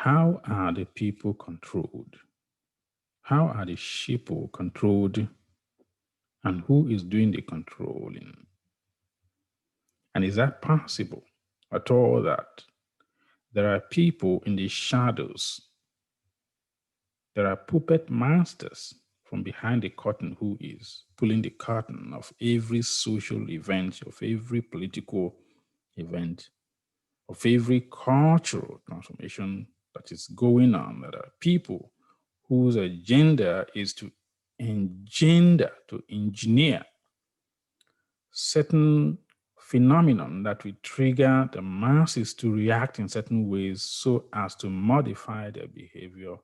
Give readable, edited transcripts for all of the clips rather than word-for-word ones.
How are the people controlled? How are the sheeple controlled? And who is doing the controlling? And is that possible at all that there are people in the shadows? There are puppet masters from behind the curtain who is pulling the curtain of every social event, of every political event, of every cultural transformation that is going on. There are people whose agenda is to engineer certain phenomenon that will trigger the masses to react in certain ways so as to modify their behavior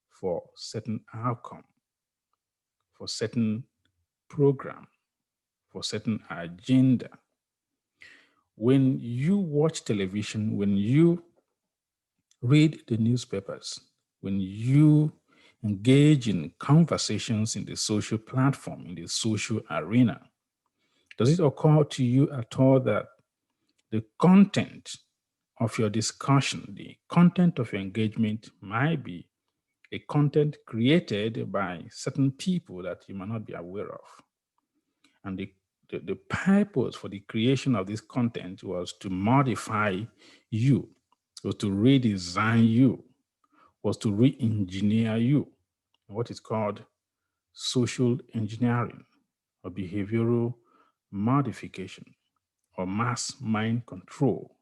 for certain outcome, for certain program, for certain agenda. When you watch television, when you read the newspapers, when you engage in conversations in the social platform, in the social arena, does it occur to you at all that the content of your discussion, the content of your engagement might be a content created by certain people that you might not be aware of? And the purpose for the creation of this content was to modify you, or to redesign you, was to re-engineer you, what is called social engineering or behavioral modification or mass mind control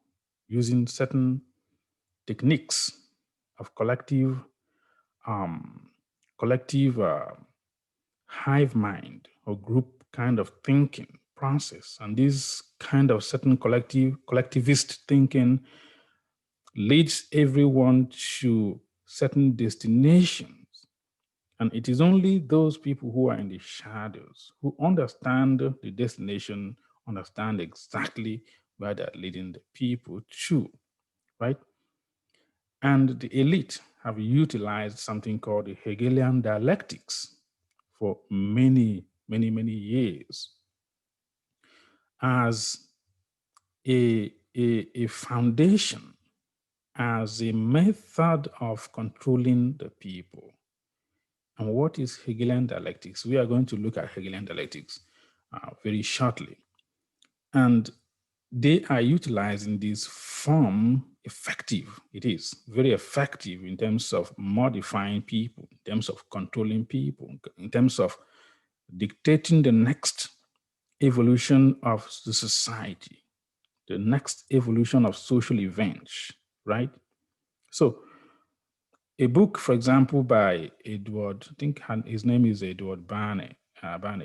using certain techniques of um, collective hive mind or group kind of thinking process. And this kind of certain collectivist thinking leads everyone to certain destinations. And it is only those people who are in the shadows who understand the destination, understand exactly where they're leading the people to, right? And the elite have utilized something called the Hegelian dialectics for many, many, many years as a foundation, as a method of controlling the people. And what is Hegelian dialectics? We are going to look at Hegelian dialectics very shortly. And they are utilizing this form effective. It is very effective in terms of modifying people, in terms of controlling people, in terms of dictating the next evolution of the society, the next evolution of social events, right? So a book, for example, by Edward, I think his name is Edward Barney,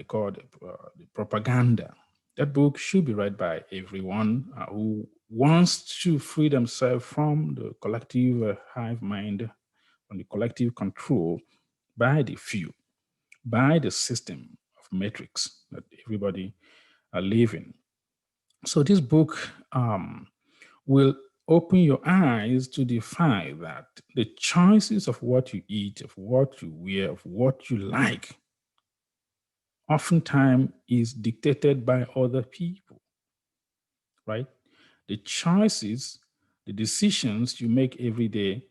called The Propaganda. That book should be read by everyone who wants to free themselves from the collective hive mind, from the collective control by the few, by the system of metrics that everybody are living. So this book will open your eyes to the fact that the choices of what you eat, of what you wear, of what you like, oftentimes is dictated by other people, right? The choices, the decisions you make every day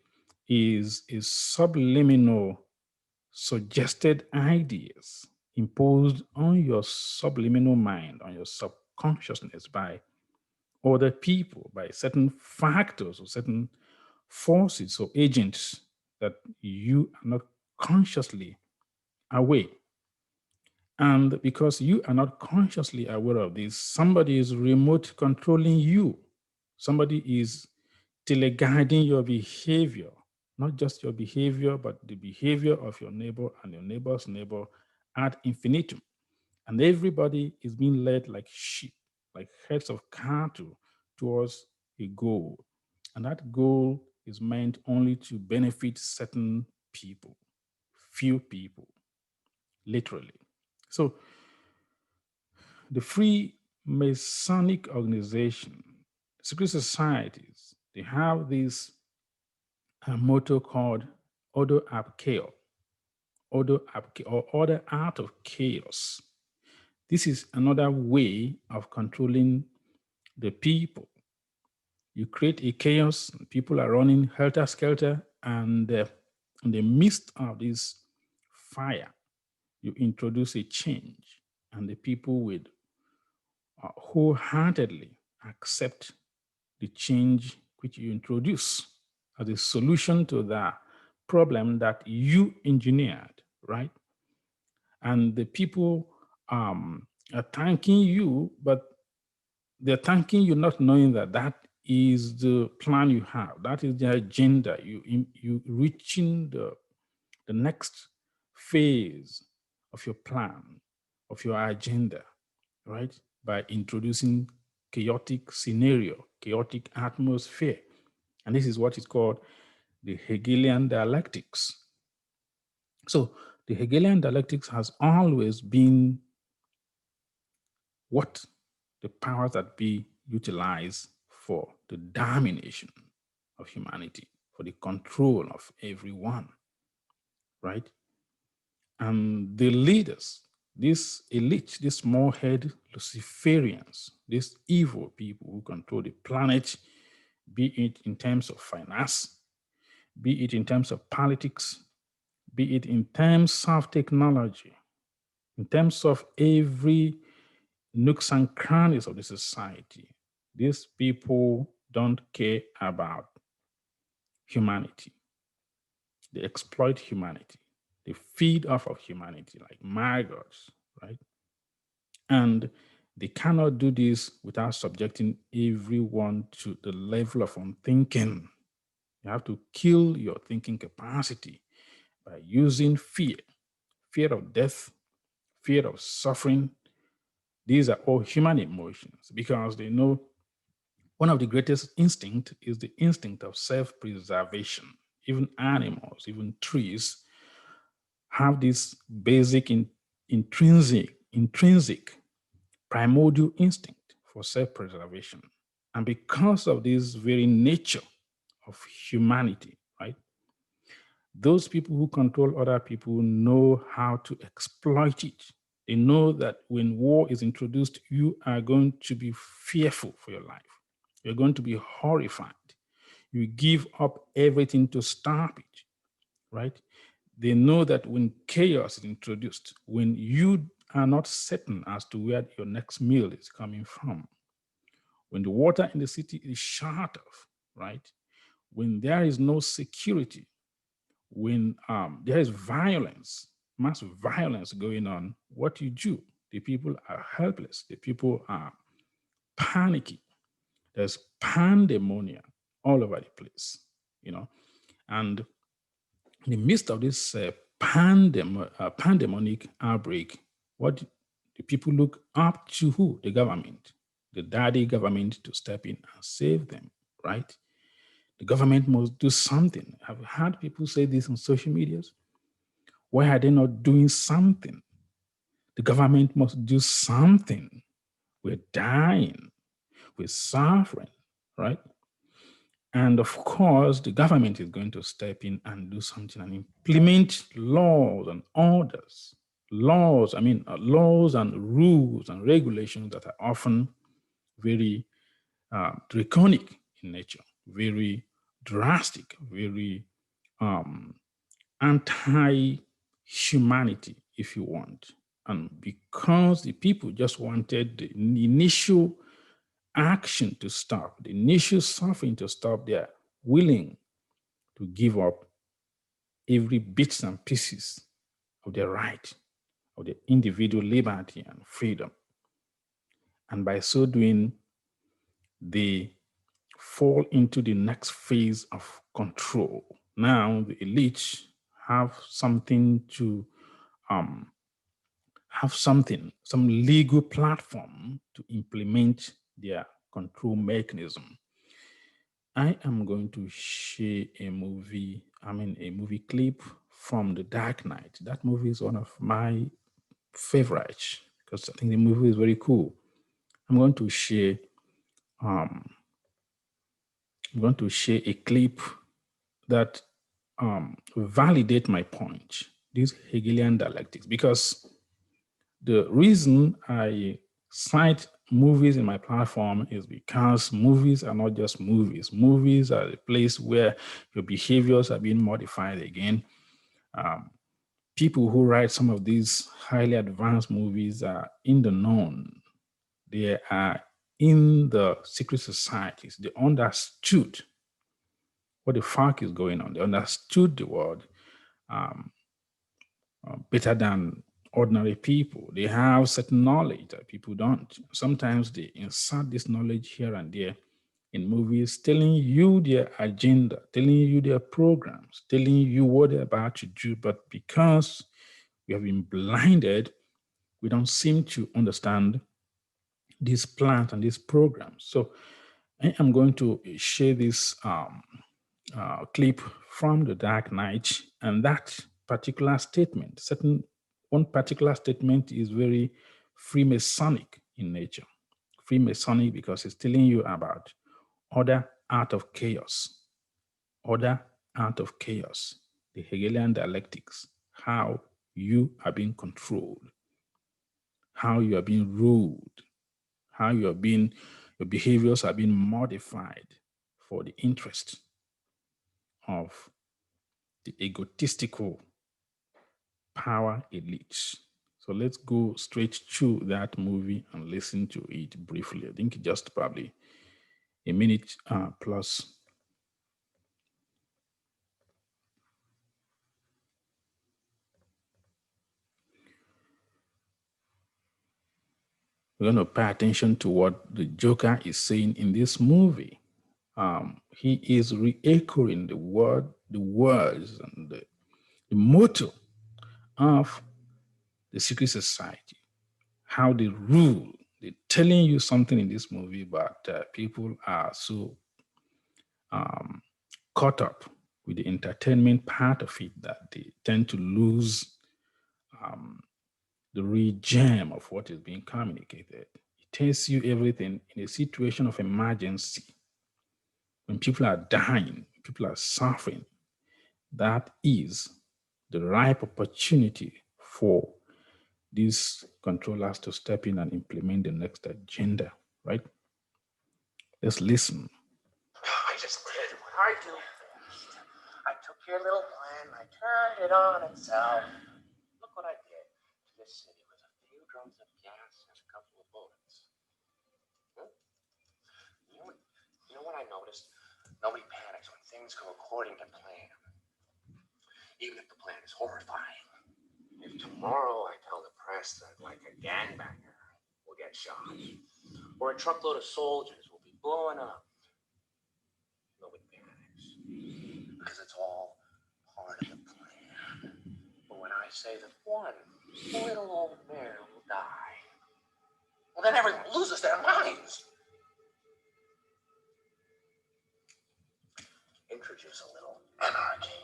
is subliminal suggested ideas imposed on your subliminal mind, on your subconsciousness by other people, by certain factors or certain forces or agents that you are not consciously aware. And because you are not consciously aware of this, somebody is remote controlling you. Somebody is teleguiding your behavior, not just your behavior, but the behavior of your neighbor and your neighbor's neighbor ad infinitum. And everybody is being led like sheep, like herds of cattle towards a goal. And that goal is meant only to benefit certain people, few people, literally. So the free Masonic organization, secret societies, they have this motto called Ordo ab Chaos, or Order out of chaos. This is another way of controlling the people. You create a chaos, people are running helter-skelter And in the midst of this fire, you introduce a change, and the people would wholeheartedly accept the change which you introduce as a solution to the problem that you engineered, right? And the people are thanking you, but they're thanking you not knowing that that is the plan you have. That is the agenda. You reaching the next phase of your plan, of your agenda, right? By introducing chaotic scenario, chaotic atmosphere. And this is what is called the Hegelian dialectics. So the Hegelian dialectics has always been what the powers that be utilize for the domination of humanity, for the control of everyone, right? And the leaders, this elite, these small-head Luciferians, these evil people who control the planet, be it in terms of finance, be it in terms of politics, be it in terms of technology, in terms of every nooks and crannies of the society. These people don't care about humanity. They exploit humanity. They feed off of humanity like maggots, right? And they cannot do this without subjecting everyone to the level of unthinking. You have to kill your thinking capacity by using fear, fear of death, fear of suffering. These are all human emotions because they know one of the greatest instincts is the instinct of self-preservation. Even animals, even trees have this basic intrinsic primordial instinct for self-preservation. And because of this very nature of humanity, right, those people who control other people know how to exploit it. They know that when war is introduced, you are going to be fearful for your life. You're going to be horrified. You give up everything to stop it, right? They know that when chaos is introduced, when you are not certain as to where your next meal is coming from, when the water in the city is shut off, right? When there is no security, when there is violence, mass violence going on, what you do? The people are helpless. The people are panicking. There's pandemonium all over the place, you know. And in the midst of this pandemonic outbreak, what the people look up to who? The government, the daddy government to step in and save them, right? The government must do something. I've heard people say this on social medias. Why are they not doing something? The government must do something. We're dying. We're suffering, right? And of course, the government is going to step in and do something and implement laws and orders. Laws and rules and regulations that are often very draconic in nature, very drastic, very anti-humanity, if you want. And because the people just wanted the initial action to stop, the initial suffering to stop, they're willing to give up every bits and pieces of their right, of their individual liberty and freedom. And by so doing, they fall into the next phase of control. Now the elites have something to some legal platform to implement their control mechanism. I am going to share a movie clip from The Dark Knight. That movie is one of my favorites because I think the movie is very cool. I'm going to share a clip that validate my point, this Hegelian dialectics, because the reason I cite movies in my platform is because movies are not just movies. Movies are a place where your behaviors are being modified again. People who write some of these highly advanced movies are in the known. They are in the secret societies. They understood what the fuck is going on. They understood the world better than ordinary people. They have certain knowledge that people don't. Sometimes they insert this knowledge here and there in movies, telling you their agenda, telling you their programs, telling you what they're about to do. But because we have been blinded, we don't seem to understand these plans and these programs. So I am going to share this clip from The Dark Knight, and that particular statement, one particular statement is very Freemasonic in nature. Freemasonic because it's telling you about order out of chaos, order out of chaos, the Hegelian dialectics, how you are being controlled, how you are being ruled, how your behaviors are being modified for the interest of the egotistical power elites. So let's go straight to that movie and listen to it briefly. I think just probably a minute plus. We're going to pay attention to what the Joker is saying in this movie. He is re-echoing the words, and the motto of the secret society, how they rule. They're telling you something in this movie, but people are so caught up with the entertainment part of it that they tend to lose the real gem of what is being communicated. It tells you everything in a situation of emergency. When people are dying, people are suffering, that is the ripe opportunity for these controllers to step in and implement the next agenda, right? Let's listen. I just did what I do best. I took your little plan and I turned it on itself. Look what I did to this city with a few drums of gas and a couple of bullets. You know what I noticed? Nobody panics when things go according to plan. Even if the plan is horrifying. If tomorrow I tell the press that like a gangbanger will get shot, or a truckload of soldiers will be blowing up, nobody panics. Because it's all part of the plan. But when I say that one little old mare will die, well, then everyone loses their minds. Introduce a little anarchy.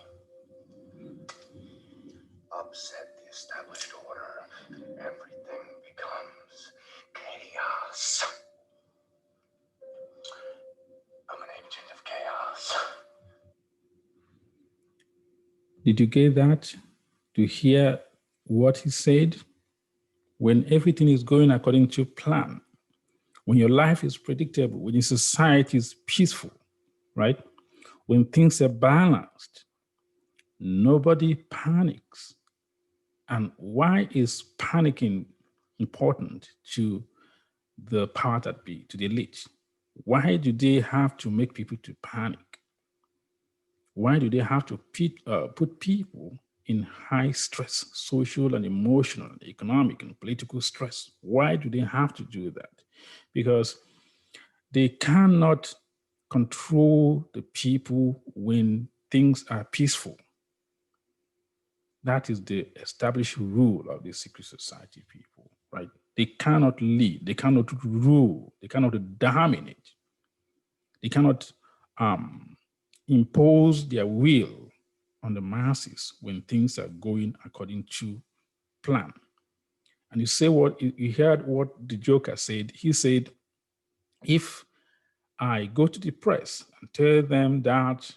Upset the established order, everything becomes chaos. I'm an agent of chaos. Did you get that? To hear what he said? When everything is going according to plan, when your life is predictable, when your society is peaceful, right? When things are balanced, nobody panics. And why is panicking important to the power that be, to the elite? Why do they have to make people to panic? Why do they have to put people in high stress, social and emotional, economic and political stress? Why do they have to do that? Because they cannot control the people when things are peaceful. That is the established rule of the secret society people, right? They cannot lead, they cannot rule, they cannot dominate, they cannot impose their will on the masses when things are going according to plan. And you say what you heard what the Joker said. He said, if I go to the press and tell them that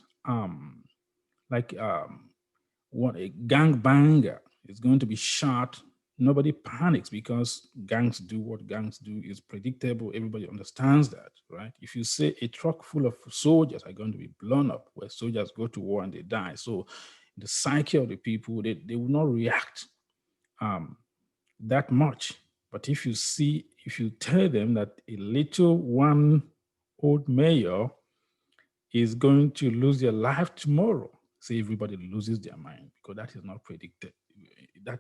one a gangbanger is going to be shot nobody panics because gangs do what gangs do is predictable. Everybody understands that, right? If you say a truck full of soldiers are going to be blown up, where soldiers go to war and they die, so the psyche of the people, they will not react that much. But if you tell them that a little one old mayor is going to lose their life tomorrow, say everybody loses their mind because that is not predicted.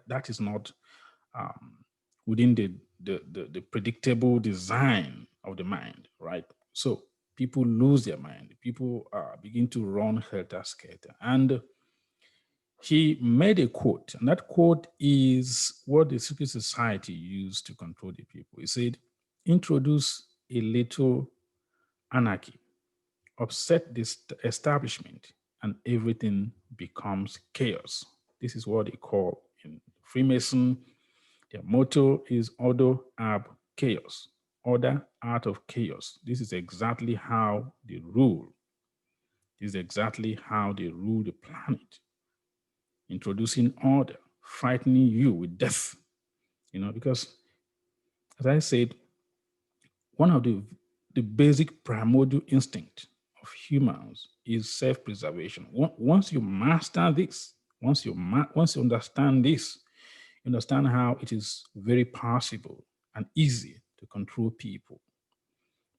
That is not within the predictable design of the mind, right? So people lose their mind. People begin to run helter-skelter. And he made a quote, and that quote is what the secret society used to control the people. He said, introduce a little anarchy, upset this establishment, and everything becomes chaos. This is what they call in Freemason, their motto is ordo ab chaos, order out of chaos. This is exactly how they rule. This is exactly how they rule the planet. Introducing order, frightening you with death. Because as I said, one of the basic primordial instinct of humans is self-preservation. Once you master this, once you understand this, you understand how it is very possible and easy to control people.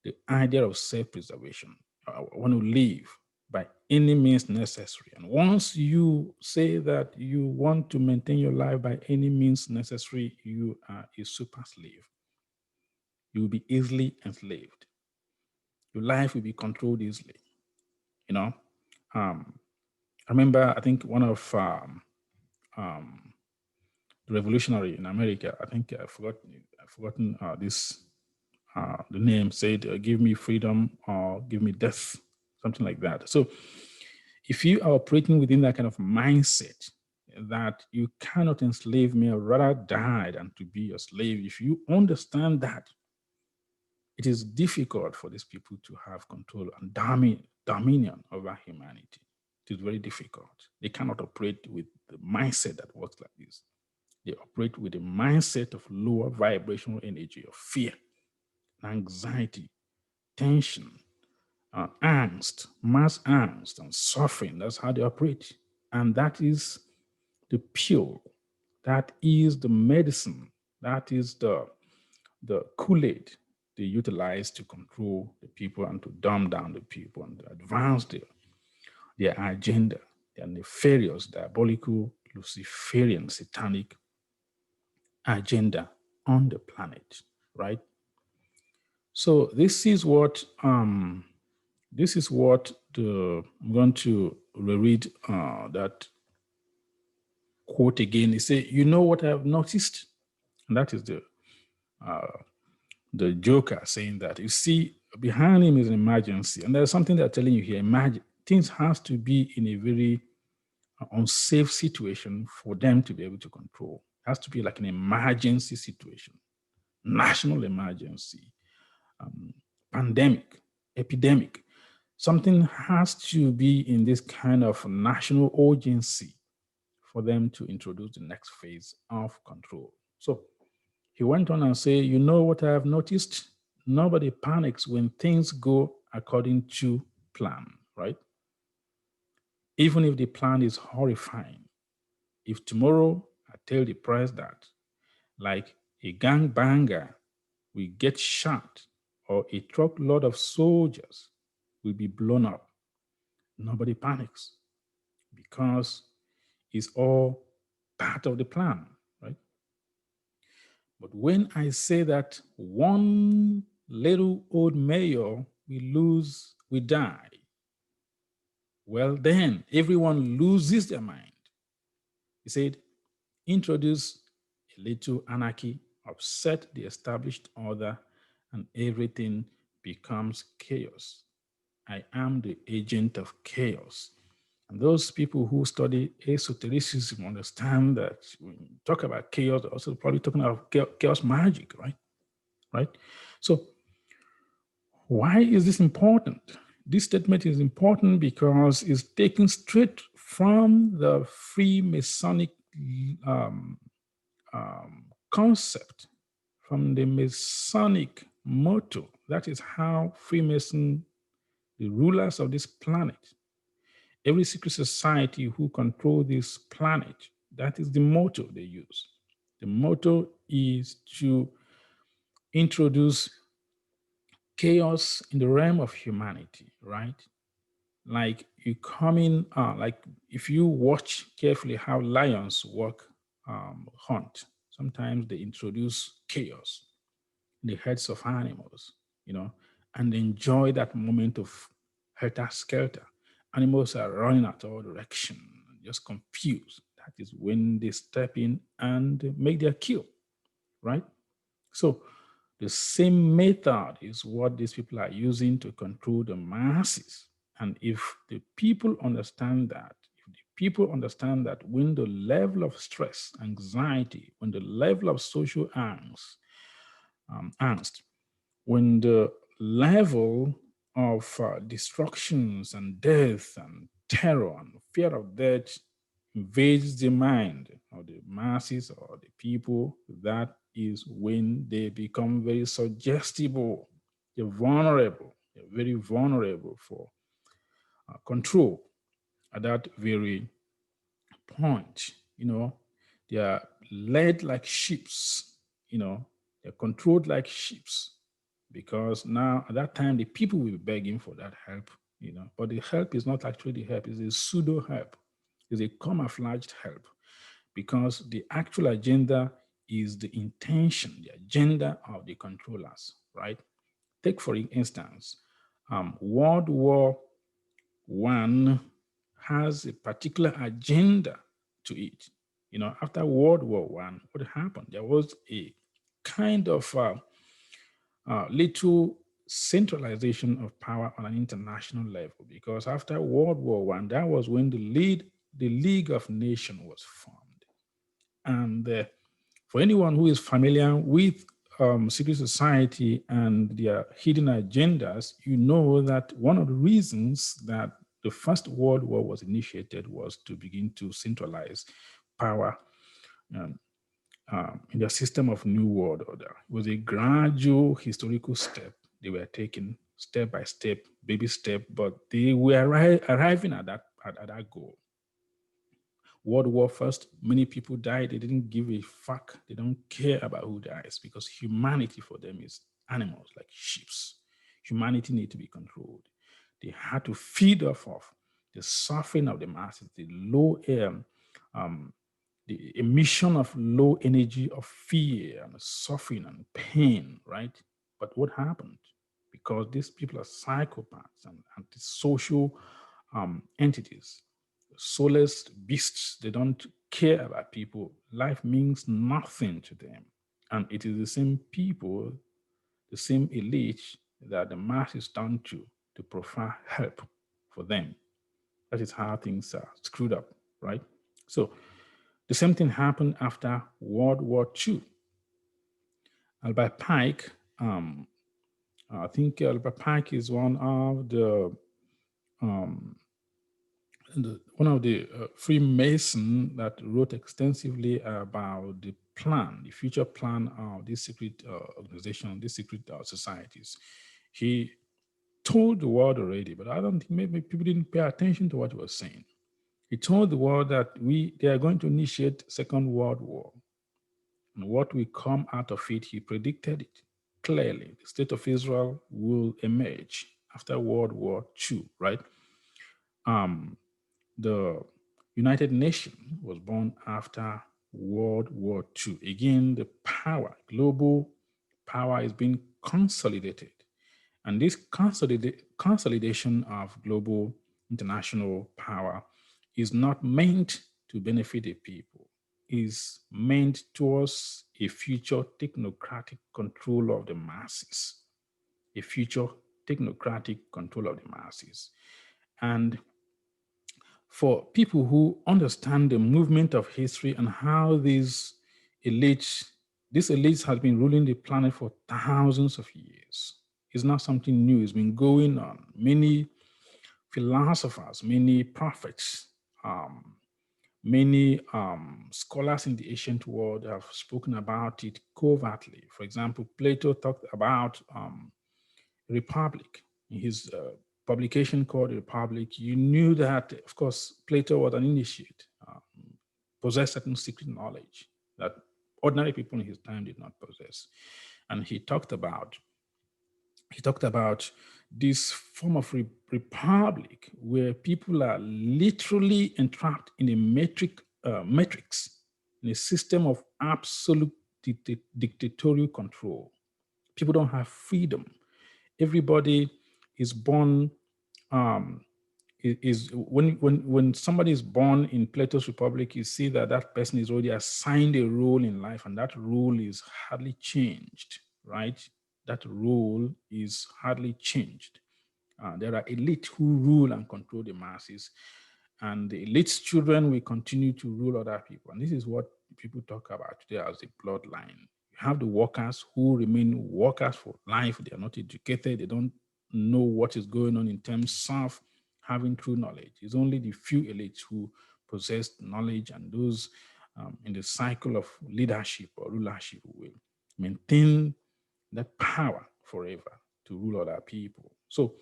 The idea of self-preservation. I want to live by any means necessary. And once you say that you want to maintain your life by any means necessary, you are a super slave. You will be easily enslaved. Your life will be controlled easily. I remember, I think one of the revolutionary in America, I think I've forgotten this, the name said, give me freedom or give me death, something like that. So if you are operating within that kind of mindset that you cannot enslave me or rather die than to be a slave, if you understand that, it is difficult for these people to have control and dominion over humanity. It is very difficult. They cannot operate with the mindset that works like this. They operate with a mindset of lower vibrational energy, of fear, anxiety, tension, angst, mass angst, and suffering. That's how they operate. And that is the pill. That is the medicine. That is the Kool-Aid they utilize to control the people and to dumb down the people and to advance their agenda, their nefarious, diabolical, Luciferian, satanic agenda on the planet, right? So this is what I'm going to reread that quote again. He said, "You know what I've noticed?" And that is the Joker saying that. You see, behind him is an emergency, and there's something they're telling you here. Imagine things has to be in a very unsafe situation for them to be able to control. It has to be like an emergency situation, national emergency, pandemic, epidemic. Something has to be in this kind of national urgency for them to introduce the next phase of control. So he went on and said, you know what I have noticed? Nobody panics when things go according to plan, right? Even if the plan is horrifying. If tomorrow I tell the press that, like a gangbanger will get shot or a truckload of soldiers will be blown up, nobody panics because it's all part of the plan, right? But when I say that one little old mayor will die, well, then everyone loses their mind. He said, introduce a little anarchy, upset the established order, and everything becomes chaos. I am the agent of chaos. And those people who study esotericism understand that when you talk about chaos, they're also probably talking about chaos magic, right? Right? So why is this important? This statement is important because it's taken straight from the Freemasonic concept, from the Masonic motto. That is how Freemason, the rulers of this planet, every secret society who control this planet, that is the motto they use. The motto is to introduce chaos in the realm of humanity, right? Like you come in, like if you watch carefully how lions walk, hunt, sometimes they introduce chaos in the heads of animals, and enjoy that moment of helter-skelter. Animals are running at all directions, just confused. That is when they step in and make their kill, right? So the same method is what these people are using to control the masses. And if the people understand that, if the people understand that when the level of stress, anxiety, when the level of social angst, when the level of destructions and death and terror and fear of death invades the mind of the masses or the people, that is when they become very suggestible. They're vulnerable. They're very vulnerable for control at that very point. They are led like sheeps. They're controlled like sheeps, because now at that time the people will be begging for that help. But the help is not actually the help; it's a pseudo help. It's a camouflaged help, because the actual agenda is the intention, the agenda of the controllers, right? Take, for instance, World War One has a particular agenda to it. After World War One, what happened? There was a kind of little centralization of power on an international level, because after World War One, that was when the League of Nations was formed. And for anyone who is familiar with secret society and their hidden agendas, you know that one of the reasons that the First World War was initiated was to begin to centralize power um, in the system of New World Order. It was a gradual historical step. They were taking step by step, baby step, but they were arriving at that goal. World War First, many people died. They didn't give a fuck. They don't care about who dies, because humanity for them is animals like sheep. Humanity need to be controlled. They had to feed off of the suffering of the masses, the low air, the emission of low energy of fear and suffering and pain, right? But what happened? Because these people are psychopaths and antisocial entities, soulless beasts. They don't care about people. Life means nothing to them. And it is the same people, the same elite that the masses turn to provide help for them. That is how things are screwed up, right? So the same thing happened after World War II. Albert Pike, I think Albert Pike is one of the Freemason that wrote extensively about the plan, the future plan of these secret organizations, these secret societies. He told the world already, but I don't think maybe people didn't pay attention to what he was saying. He told the world that they are going to initiate Second World War. And what will come out of it, he predicted it clearly. The state of Israel will emerge after World War II, right? The United Nations was born after World War II. Again, the power, global power, is being consolidated. And this consolidation of global international power is not meant to benefit the people, is meant towards a future technocratic control of the masses, a future technocratic control of the masses. And for people who understand the movement of history and how these elites has been ruling the planet for thousands of years. It's not something new. It's been going on. Many philosophers, many prophets, Many scholars in the ancient world have spoken about it covertly. For example, Plato talked about republic in his publication called Republic. You knew that, of course, Plato was an initiate, possessed certain secret knowledge that ordinary people in his time did not possess. And he talked about this form of republic where people are literally entrapped in a matrix, in a system of absolute dictatorial control. People don't have freedom. Everybody is born is when somebody is born in Plato's Republic, you see that that person is already assigned a role in life, and that role is hardly changed, right? That role is hardly changed. There are elites who rule and control the masses, and the elite's children will continue to rule other people. And this is what people talk about today as the bloodline. You have the workers who remain workers for life. They are not educated. They don't know what is going on in terms of having true knowledge. It's only the few elites who possess knowledge, and those in the cycle of leadership or rulership will maintain that power forever to rule other people. So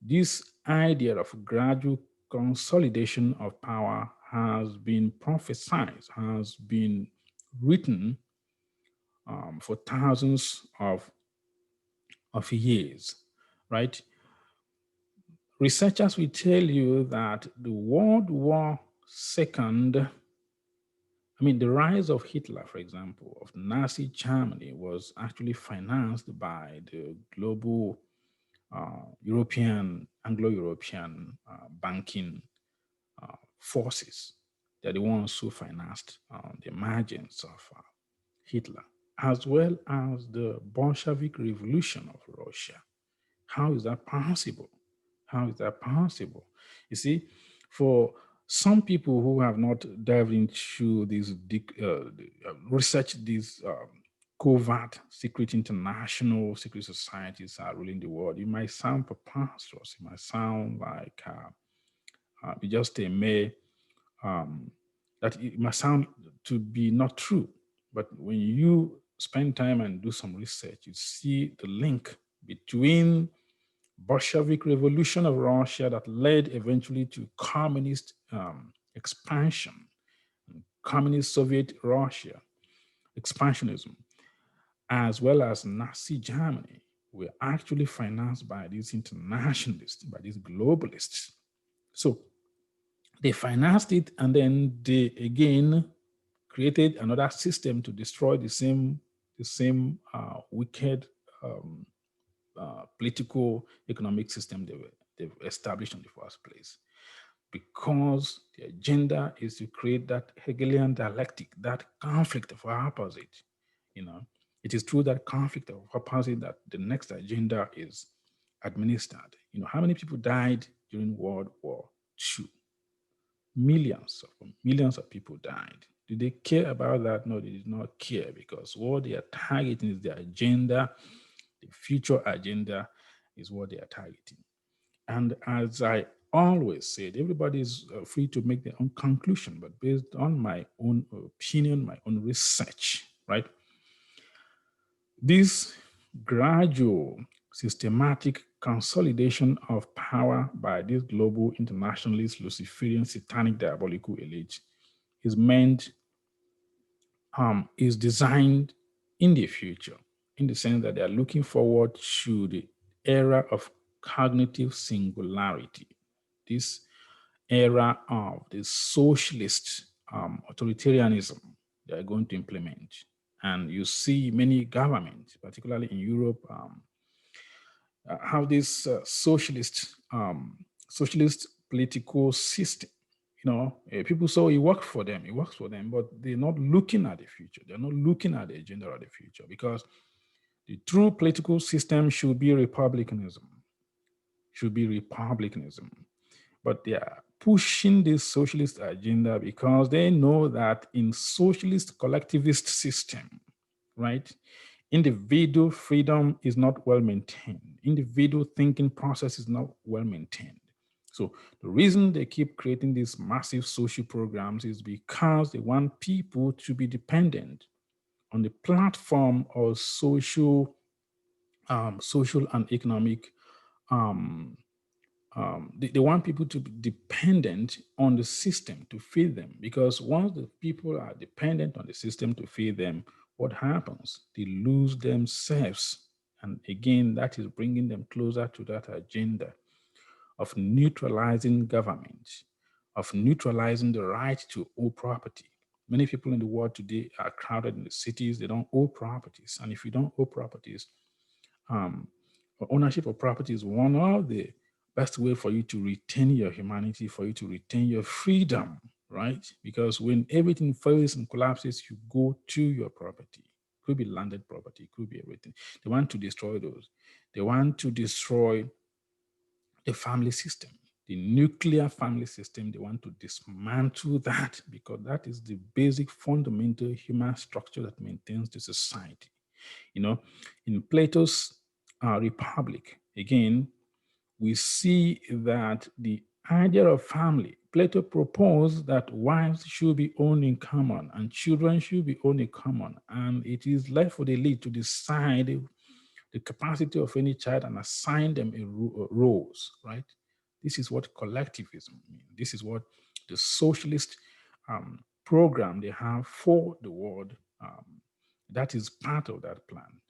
this idea of gradual consolidation of power has been prophesied, has been written for thousands of years, right? Researchers will tell you that the World War II, the rise of Hitler, for example, of Nazi Germany was actually financed by the global Anglo-European banking forces. They're the ones who financed the emergence of Hitler, as well as the Bolshevik Revolution of Russia. How is that possible? How is that possible? You see, for some people who have not delved into this research, these covert secret international secret societies are ruling the world, it might sound preposterous. It might sound like just a mere that it must sound to be not true. But when you spend time and do some research, you see the link between Bolshevik Revolution of Russia that led eventually to communist expansion, communist Soviet Russia expansionism, as well as Nazi Germany, were actually financed by these internationalists, by these globalists. So they financed it, and then they again created another system to destroy the same wicked political economic system they've established in the first place, because the agenda is to create that Hegelian dialectic, that conflict of opposite. It is through that conflict of opposite that the next agenda is administered. How many people died during World War II? Millions of people died. Did they care about that? No, they did not care, because what they are targeting is the agenda. The future agenda is what they are targeting. And as I always said, everybody is free to make their own conclusion, but based on my own opinion, my own research, right? This gradual, systematic consolidation of power by this global internationalist, Luciferian, satanic, diabolical elite is designed in the future, in the sense that they are looking forward to the era of cognitive singularity, this era of the socialist authoritarianism they are going to implement. And you see many governments, particularly in Europe, have this socialist political system. People say it works for them, but they're not looking at the future. They're not looking at the agenda of the future, because the true political system should be republicanism. But they are pushing this socialist agenda because they know that in socialist collectivist system, right, individual freedom is not well maintained. Individual thinking process is not well maintained. So the reason they keep creating these massive social programs is because they want people to be dependent on the platform or social and economic. They want people to be dependent on the system to feed them, because once the people are dependent on the system to feed them, what happens? They lose themselves. And again, that is bringing them closer to that agenda of neutralizing government, of neutralizing the right to own property. Many people in the world today are crowded in the cities. They don't own properties. And if you don't own properties, um, ownership of property is one of the best way for you to retain your humanity, for you to retain your freedom, right? Because when everything fails and collapses, you go to your property. Could be landed property, could be everything. They want to destroy those. They want to destroy the family system, the nuclear family system. They want to dismantle that, because that is the basic fundamental human structure that maintains the society. You know, in Plato's Republic, again, we see that the idea of family, Plato proposed that wives should be owned in common and children should be owned in common. And it is left for the elite to decide the capacity of any child and assign them roles, right? This is what collectivism means. This is what the socialist program they have for the world. That is part of that plan.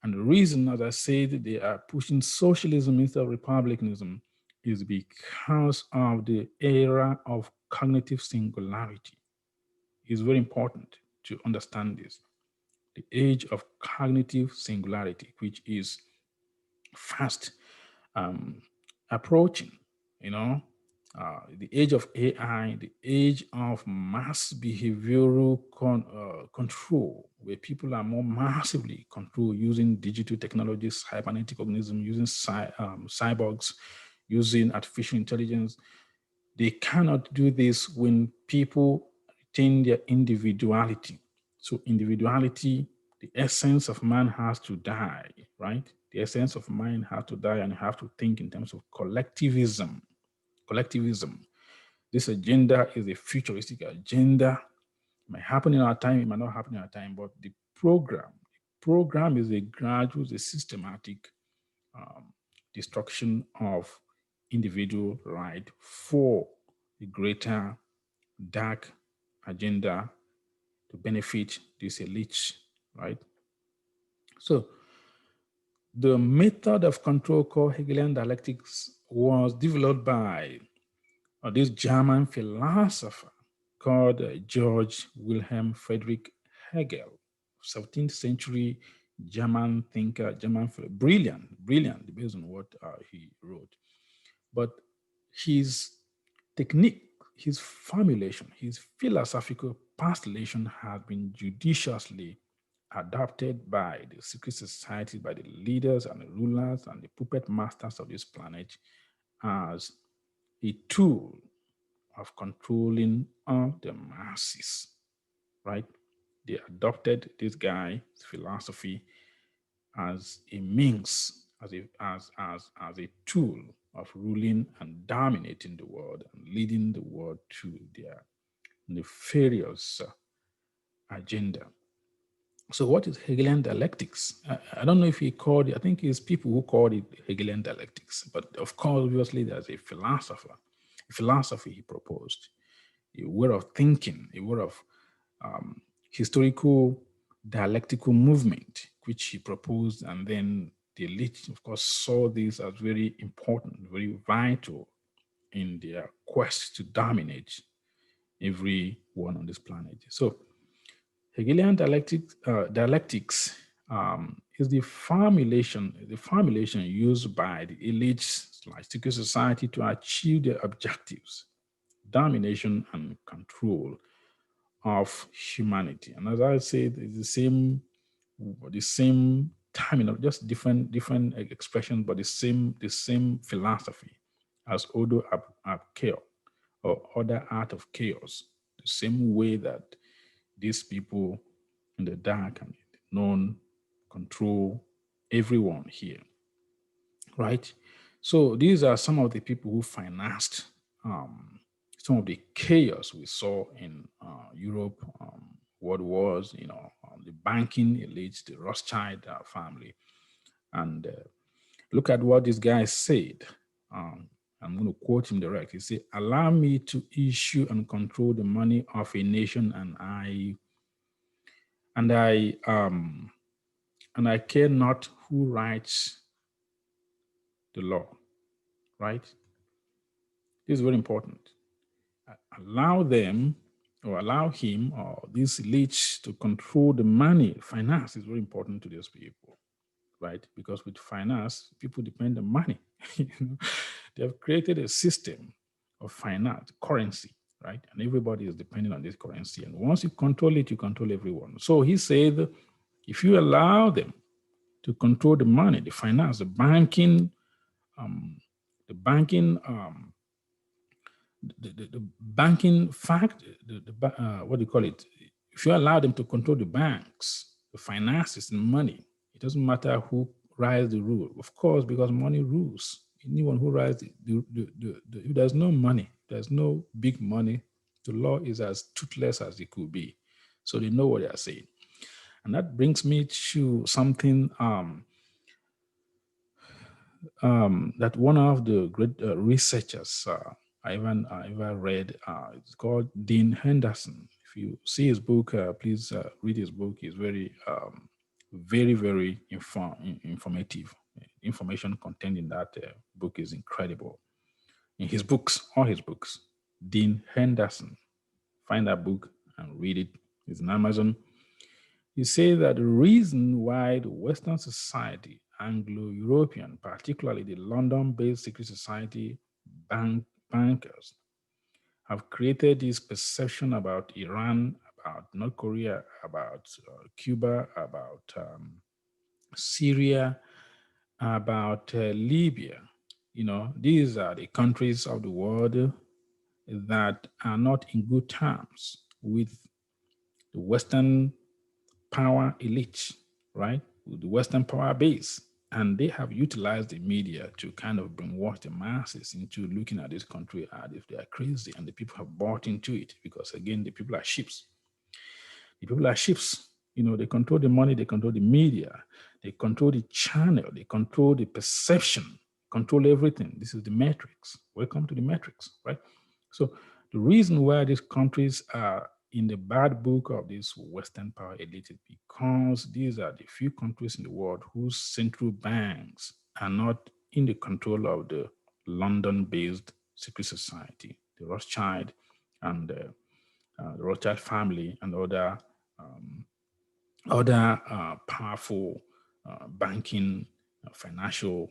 And the reason, as I said, they are pushing socialism instead of republicanism is because of the era of cognitive singularity. It's very important to understand this. The age of cognitive singularity, which is fast approaching, you know, the age of AI, the age of mass behavioral control, where people are more massively controlled using digital technologies, cybernetic organisms, using cyborgs, using artificial intelligence. They cannot do this when people retain their individuality. So individuality, the essence of man has to die, right? The essence of man has to die, and you have to think in terms of collectivism. Collectivism. This agenda is a futuristic agenda. It might happen in our time, it might not happen in our time, but the program is a gradual, a systematic destruction of individual right for the greater dark agenda to benefit these elites, right? So the method of control called Hegelian dialectics was developed by this German philosopher called George Wilhelm Friedrich Hegel, 17th century German thinker, brilliant based on what he wrote. But his technique, his formulation, his philosophical postulation has been judiciously adopted by the secret society, by the leaders and the rulers and the puppet masters of this planet as a tool of controlling all the masses, right? They adopted this guy's philosophy as a means, as a tool of ruling and dominating the world and leading the world to their nefarious agenda. So, what is Hegelian dialectics? I don't know if he called it, I think it's people who called it Hegelian dialectics, but of course, obviously, there's a philosopher, a philosophy he proposed, a way of thinking, a way of historical dialectical movement, which he proposed, and then the elite, of course, saw this as very important, very vital in their quest to dominate everyone on this planet. So, Hegelian dialectics is the formulation used by the elites like secret society to achieve their objectives, domination and control of humanity. And as I said, it's the same timing of just different expressions, but the same philosophy as Odo Abkeo or other art of chaos. The same way that these people in the dark and known control everyone here, right? So these are some of the people who financed some of the chaos we saw in Europe, world wars, the banking elite, the Rothschild family. And look at what this guy said. I'm going to quote him direct. He said, "Allow me to issue and control the money of a nation, and I care not who writes the law." Right? This is very important. Allow them or allow him or these elites to control the money. Finance is very important to those people, right? Because with finance, people depend on money. They have created a system of finance, currency, right? And everybody is depending on this currency. And once you control it, you control everyone. So he said, if you allow them to control the money, the finance, the banking, the banking the banking fact, what do you call it? If you allow them to control the banks, the finances, and money, it doesn't matter who writes the rule. Of course, because money rules. Anyone who writes if there's no money, there's no big money. The law is as toothless as it could be. So they know what they are saying. And that brings me to something that one of the great researchers I ever read. It's called Dean Henderson. If you see his book, please read his book. It's very, very informative. Information contained in that book is incredible. In his books, all his books, Dean Henderson. Find that book and read it. It's on Amazon. He says that the reason why the Western society, Anglo-European, particularly the London-based secret society bankers, have created this perception about Iran, about North Korea, about Cuba, about Syria, about Libya. These are the countries of the world that are not in good terms with the Western power elite, right? With the Western power base. And they have utilized the media to kind of brainwash the masses into looking at this country as if they are crazy. And the people have bought into it because, again, the people are ships. The people are ships. They control the money, they control the media, they control the channel, they control the perception, control everything. This is the matrix. Welcome to the matrix, right? So the reason why these countries are in the bad book of this Western power elite is because these are the few countries in the world whose central banks are not in the control of the London-based secret society, the Rothschild and the Rothschild family and other powerful banking, financial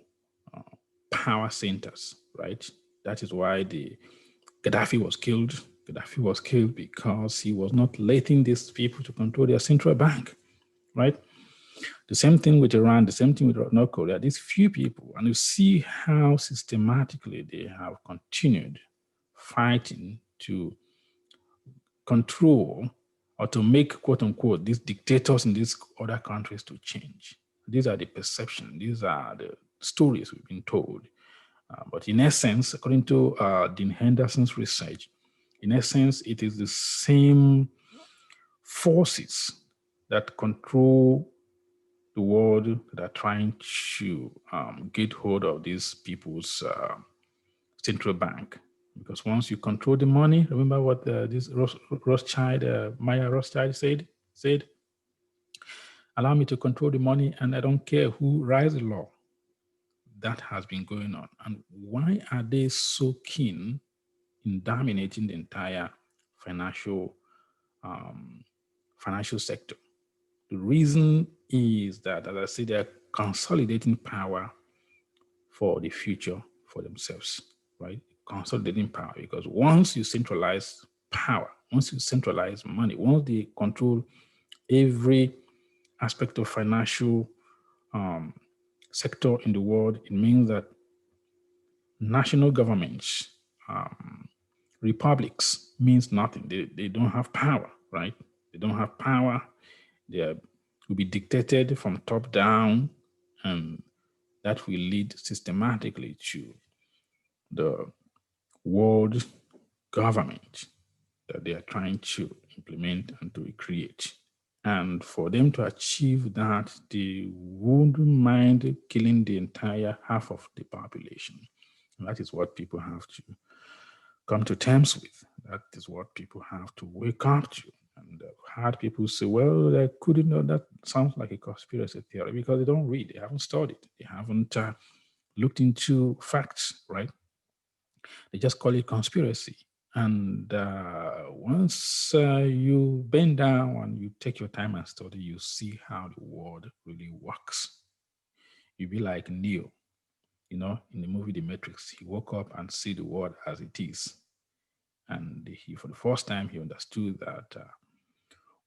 power centers, right? That is why Gaddafi was killed. Gaddafi was killed because he was not letting these people to control their central bank, right? The same thing with Iran, the same thing with North Korea. These few people, and you see how systematically they have continued fighting to control or to make, quote unquote, these dictators in these other countries to change. These are the perceptions. These are the stories we've been told. But in essence, according to Dean Henderson's research, in essence, it is the same forces that control the world that are trying to get hold of these people's central bank. Because once you control the money, remember what this Rothschild, Maya Rothschild said, allow me to control the money and I don't care who writes the law. That has been going on. And why are they so keen in dominating the entire financial sector? The reason is that, as I said, they're consolidating power for the future for themselves, right? Consolidating power, because once you centralize power, once you centralize money, once they control every aspect of financial sector in the world, it means that national governments, republics means nothing. They don't have power, right? They don't have power. They will be dictated from top down, and that will lead systematically to the world government that they are trying to implement and to create. And for them to achieve that, they wouldn't mind killing the entire half of the population. And that is what people have to come to terms with. That is what people have to wake up to. And I've heard people say, well, they couldn't know. That sounds like a conspiracy theory because they don't read, they haven't studied, they haven't looked into facts, right? They just call it conspiracy. And once you bend down and you take your time and study, you see how the world really works. You'll be like Neo, in the movie The Matrix. He woke up and see the world as it is. And he, for the first time, he understood that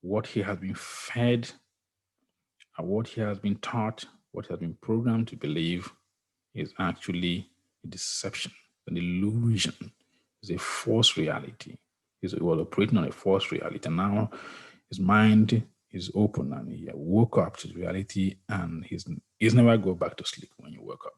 what he has been fed, what he has been taught, what he has been programmed to believe is actually a deception, an illusion, is a false reality. He was operating on a false reality. And now his mind is open and he woke up to reality and he's never go back to sleep when you wake up.